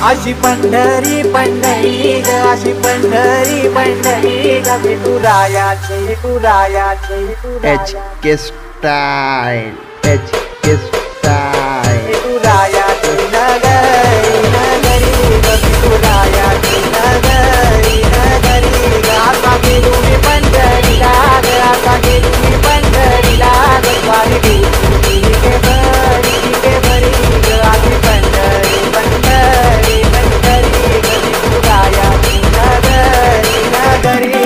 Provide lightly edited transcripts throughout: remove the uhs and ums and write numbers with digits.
अशी पंढरी पंढरी ग, अशी पंढरी पंढरी ग, विठुरायाची विठुरायाची HK स्टाईल, HK स्टाईल. विठुरायाची नगरी नगरी ग, विठुरायाची नगरी नगरी ग. आता गेलो मी पंढरीला ग, आता गेलो मी पंढरीला ग. वारी गेली के बरी ग, अशी पंढरी पंढरी पंढरी ग, विठुरायाची नगरी नगरी.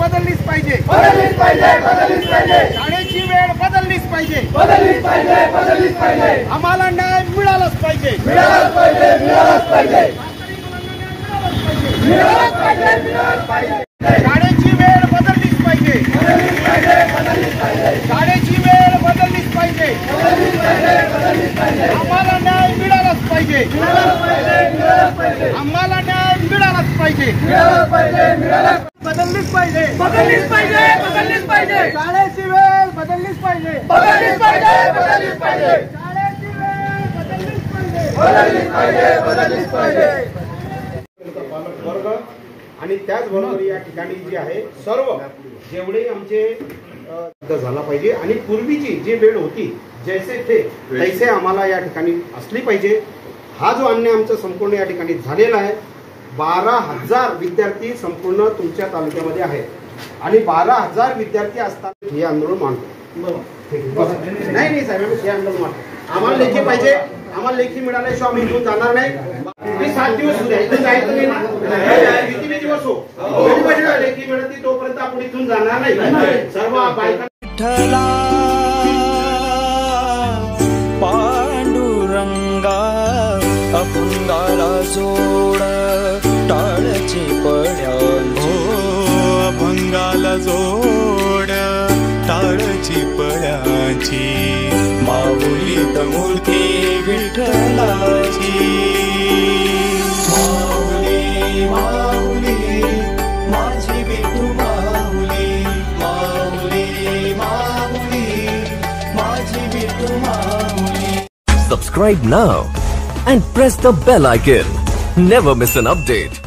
बदललीच पाहिजे, बदललीच पाहिजे, बदललीच पाहिजे. शाळेची वेळ बदललीच पाहिजे, बदललीच पाहिजे, बदललीच पाहिजे. आम्हाला न्याय मिळालाच पाहिजे, मिळालाच पाहिजे, मिळालाच पाहिजे. मिळालाच पाहिजे, मिळालाच पाहिजे. शाळेची वेळ बदललीच पाहिजे, बदललीच पाहिजे, बदललीच पाहिजे. शाळेची वेळ बदललीच पाहिजे, बदललीच पाहिजे, बदललीच पाहिजे. आम्हाला न्याय मिळालाच पाहिजे, मिळालाच पाहिजे, मिळालाच पाहिजे. आम्हाला न्याय मिळालाच पाहिजे, मिळालाच पाहिजे, मिळालाच बदललीच पाहिजे, बदललीच पाहिजे, बदललीच पाहिजे. शाळेची वेळ बदललीच पाहिजे, बदललीच पाहिजे, बदललीच पाहिजे. शाळेची वेळ बदललीच पाहिजे, बदललीच पाहिजे, बदललीच पाहिजे. पालक वर्ग आणि त्याचबरोबर या ठिकाणी जे आहे सर्व जेवढे आमचे झाला पाहिजे आणि पूर्वीची जी वेळ होती जैसे थे तैसे आम्हाला या ठिकाणी असली पाहिजे. हा जो अन्याय आमचा संपूर्ण या ठिकाणी झालेला आहे. 12,000 विद्यार्थी संपूर्ण तुमच्या तालुक्यामध्ये आहेत आणि 12,000 विद्यार्थी असताना हे आंदोलन मांडतो. नाही नाही साहेब, आम्ही हे आंदोलन मांडतो. आम्हाला लेखी पाहिजे, आम्हाला लेखी मिळाल्याशिवाय आम्ही इथून जाणार नाही. मी 7 दिवस सुद्धा इथून जायचं नाही ना, किती दिवस हो लेखी मिळते तोपर्यंत आपण इथून जाणार नाही. सर्व बायका विठ्ठला पांडुरंगा अपंगाला जोड टाळची पड्यांची, अभंगाला जोड टाळची पड्यांची, माऊलीत मूर्ती विठ्ठलाची. माऊली माऊली माझी विठू माऊली, माऊली माऊली माझी विठू माऊली. Subscribe now and press the bell icon. Never miss an update.